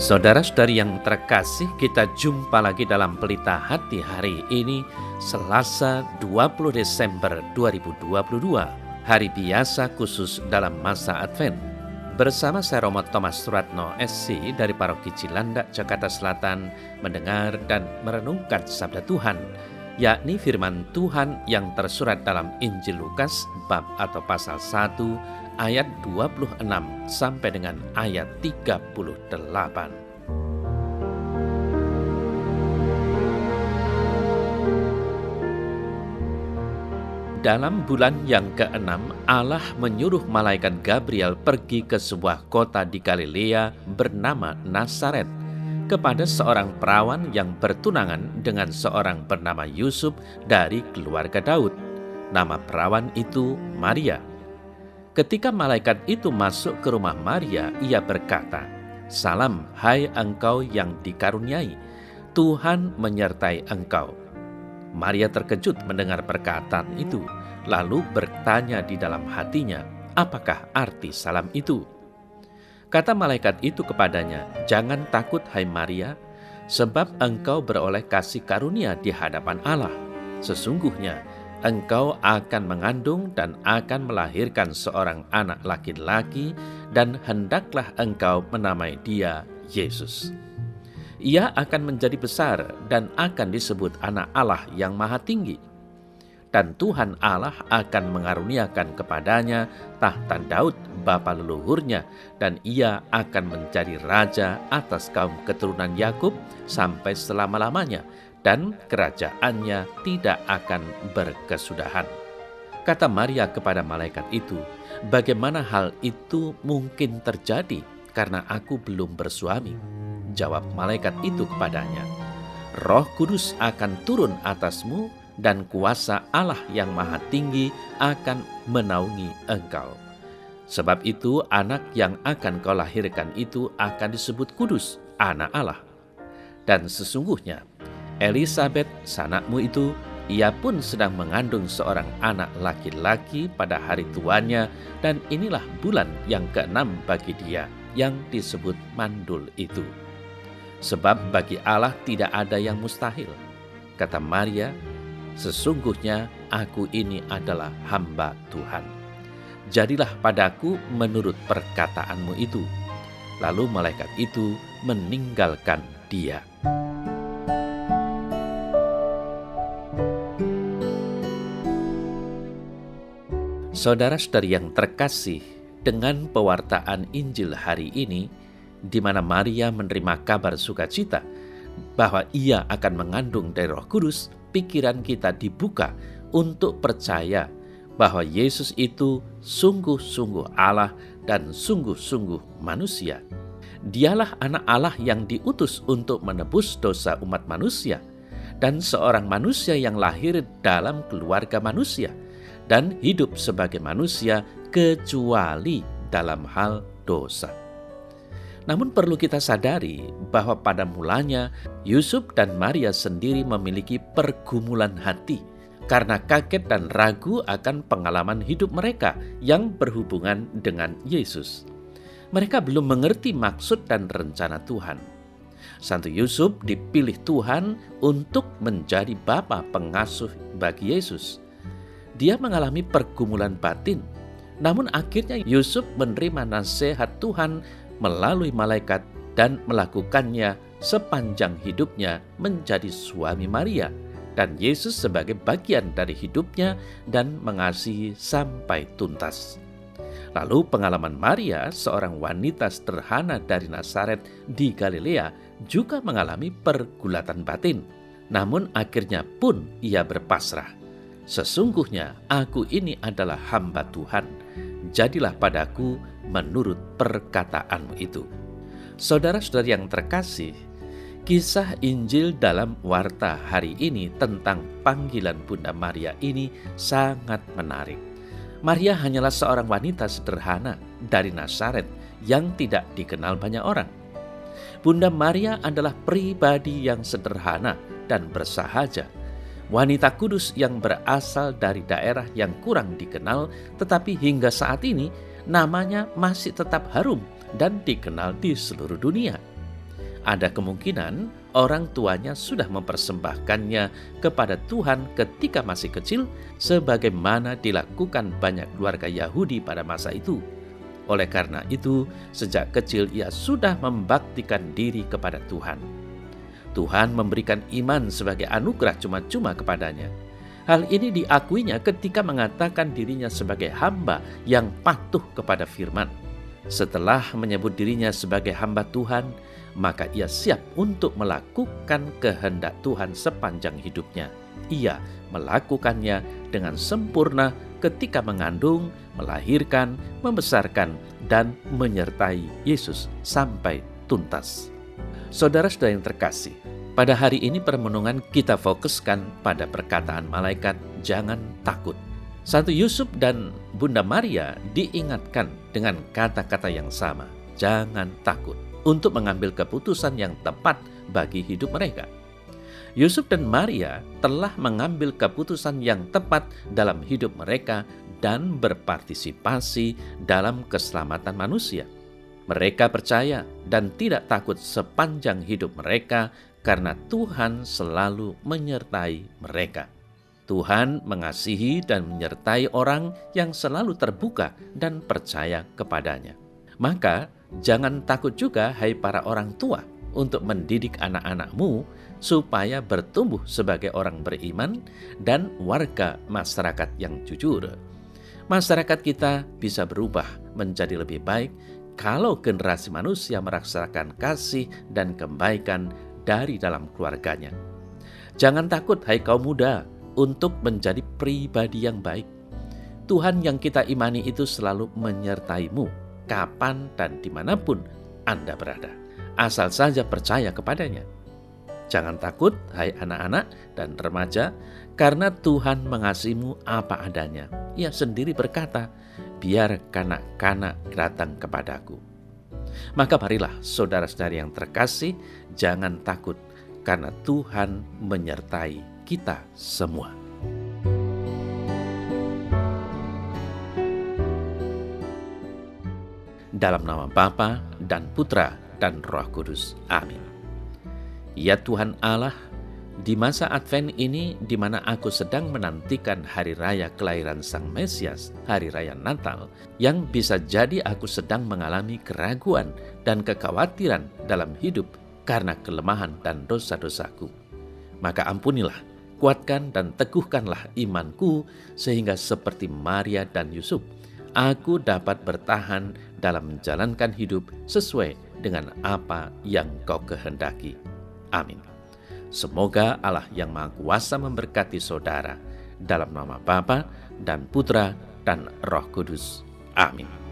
Saudara-saudari yang terkasih, kita jumpa lagi dalam Pelita Hati hari ini, Selasa 20 Desember 2022, hari biasa khusus dalam masa Advent. Bersama saya Romo Thomas Suratno SC dari Paroki Cilandak, Jakarta Selatan, mendengar dan merenungkan sabda Tuhan, yakni firman Tuhan yang tersurat dalam Injil Lukas bab atau pasal 1 ayat 26 sampai dengan ayat 38. Dalam bulan yang ke-6, Allah menyuruh malaikat Gabriel pergi ke sebuah kota di Galilea bernama Nazaret, kepada seorang perawan yang bertunangan dengan seorang bernama Yusuf dari keluarga Daud. Nama perawan itu Maria. Ketika malaikat itu masuk ke rumah Maria, ia berkata, "Salam, hai engkau yang dikaruniai, Tuhan menyertai engkau." Maria terkejut mendengar perkataan itu, lalu bertanya di dalam hatinya, apakah arti salam itu? Kata malaikat itu kepadanya, "Jangan takut hai Maria, sebab engkau beroleh kasih karunia di hadapan Allah. Sesungguhnya engkau akan mengandung dan akan melahirkan seorang anak laki-laki, dan hendaklah engkau menamai dia Yesus. Ia akan menjadi besar dan akan disebut anak Allah yang Maha Tinggi. Dan Tuhan Allah akan mengaruniakan kepadanya tahta Daud bapa leluhurnya, dan ia akan menjadi raja atas kaum keturunan Yakub sampai selama-lamanya, dan kerajaannya tidak akan berkesudahan." Kata Maria kepada malaikat itu, "Bagaimana hal itu mungkin terjadi, karena aku belum bersuami?" Jawab malaikat itu kepadanya, "Roh Kudus akan turun atasmu, dan kuasa Allah yang Maha Tinggi akan menaungi engkau. Sebab itu anak yang akan kau lahirkan itu akan disebut kudus, anak Allah. Dan sesungguhnya Elisabet, sanakmu itu, ia pun sedang mengandung seorang anak laki-laki pada hari tuanya, dan inilah bulan yang ke-6 bagi dia, yang disebut mandul itu. Sebab bagi Allah tidak ada yang mustahil." Kata Maria, "Sesungguhnya aku ini adalah hamba Tuhan. Jadilah padaku menurut perkataanmu itu." Lalu malaikat itu meninggalkan dia. Saudara-saudari yang terkasih, dengan pewartaan Injil hari ini, di mana Maria menerima kabar sukacita bahwa ia akan mengandung dari Roh Kudus, pikiran kita dibuka untuk percaya bahwa Yesus itu sungguh-sungguh Allah dan sungguh-sungguh manusia. Dialah anak Allah yang diutus untuk menebus dosa umat manusia, dan seorang manusia yang lahir dalam keluarga manusia dan hidup sebagai manusia kecuali dalam hal dosa. Namun perlu kita sadari bahwa pada mulanya Yusuf dan Maria sendiri memiliki pergumulan hati karena kaget dan ragu akan pengalaman hidup mereka yang berhubungan dengan Yesus. Mereka belum mengerti maksud dan rencana Tuhan. Santo Yusuf dipilih Tuhan untuk menjadi bapa pengasuh bagi Yesus. Dia mengalami pergumulan batin, namun akhirnya Yusuf menerima nasihat Tuhan melalui malaikat dan melakukannya sepanjang hidupnya menjadi suami Maria dan Yesus sebagai bagian dari hidupnya dan mengasihi sampai tuntas. Lalu pengalaman Maria, seorang wanita sederhana dari Nazaret di Galilea, juga mengalami pergulatan batin. Namun akhirnya pun ia berpasrah. "Sesungguhnya aku ini adalah hamba Tuhan, jadilah padaku menurut perkataanmu itu." Saudara-saudari yang terkasih, kisah Injil dalam warta hari ini tentang panggilan Bunda Maria ini sangat menarik. Maria hanyalah seorang wanita sederhana dari Nazaret yang tidak dikenal banyak orang. Bunda Maria adalah pribadi yang sederhana dan bersahaja. Wanita kudus yang berasal dari daerah yang kurang dikenal, tetapi hingga saat ini namanya masih tetap harum dan dikenal di seluruh dunia. Ada kemungkinan orang tuanya sudah mempersembahkannya kepada Tuhan ketika masih kecil, sebagaimana dilakukan banyak keluarga Yahudi pada masa itu. Oleh karena itu, sejak kecil ia sudah membaktikan diri kepada Tuhan. Tuhan memberikan iman sebagai anugerah cuma-cuma kepadanya. Hal ini diakuinya ketika mengatakan dirinya sebagai hamba yang patuh kepada firman. Setelah menyebut dirinya sebagai hamba Tuhan, maka ia siap untuk melakukan kehendak Tuhan sepanjang hidupnya. Ia melakukannya dengan sempurna ketika mengandung, melahirkan, membesarkan, dan menyertai Yesus sampai tuntas. Saudara-saudara yang terkasih, pada hari ini permenungan kita fokuskan pada perkataan malaikat, jangan takut. Satu Yusuf dan Bunda Maria diingatkan dengan kata-kata yang sama, jangan takut, untuk mengambil keputusan yang tepat bagi hidup mereka. Yusuf dan Maria telah mengambil keputusan yang tepat dalam hidup mereka dan berpartisipasi dalam keselamatan manusia. Mereka percaya dan tidak takut sepanjang hidup mereka karena Tuhan selalu menyertai mereka. Tuhan mengasihi dan menyertai orang yang selalu terbuka dan percaya kepadanya. Maka jangan takut juga, hai para orang tua, untuk mendidik anak-anakmu supaya bertumbuh sebagai orang beriman dan warga masyarakat yang jujur. Masyarakat kita bisa berubah menjadi lebih baik kalau generasi manusia merasakan kasih dan kebaikan dari dalam keluarganya. Jangan takut, hai kaum muda, untuk menjadi pribadi yang baik. Tuhan yang kita imani itu selalu menyertaimu, kapan dan dimanapun Anda berada. Asal saja percaya kepadanya. Jangan takut, hai anak-anak dan remaja, karena Tuhan mengasihimu apa adanya. Ia sendiri berkata, biar kanak-kanak datang kepadaku. Maka marilah saudara-saudari yang terkasih, jangan takut, karena Tuhan menyertai kita semua. Dalam nama Bapa dan Putra dan Roh Kudus. Amin. Ya Tuhan Allah, di masa Advent ini di mana aku sedang menantikan hari raya kelahiran Sang Mesias, hari raya Natal, yang bisa jadi aku sedang mengalami keraguan dan kekhawatiran dalam hidup karena kelemahan dan dosa-dosaku. Maka ampunilah, kuatkan dan teguhkanlah imanku sehingga seperti Maria dan Yusuf, aku dapat bertahan dalam menjalankan hidup sesuai dengan apa yang Kau kehendaki. Amin. Semoga Allah yang Maha Kuasa memberkati saudara, dalam nama Bapa dan Putra dan Roh Kudus. Amin.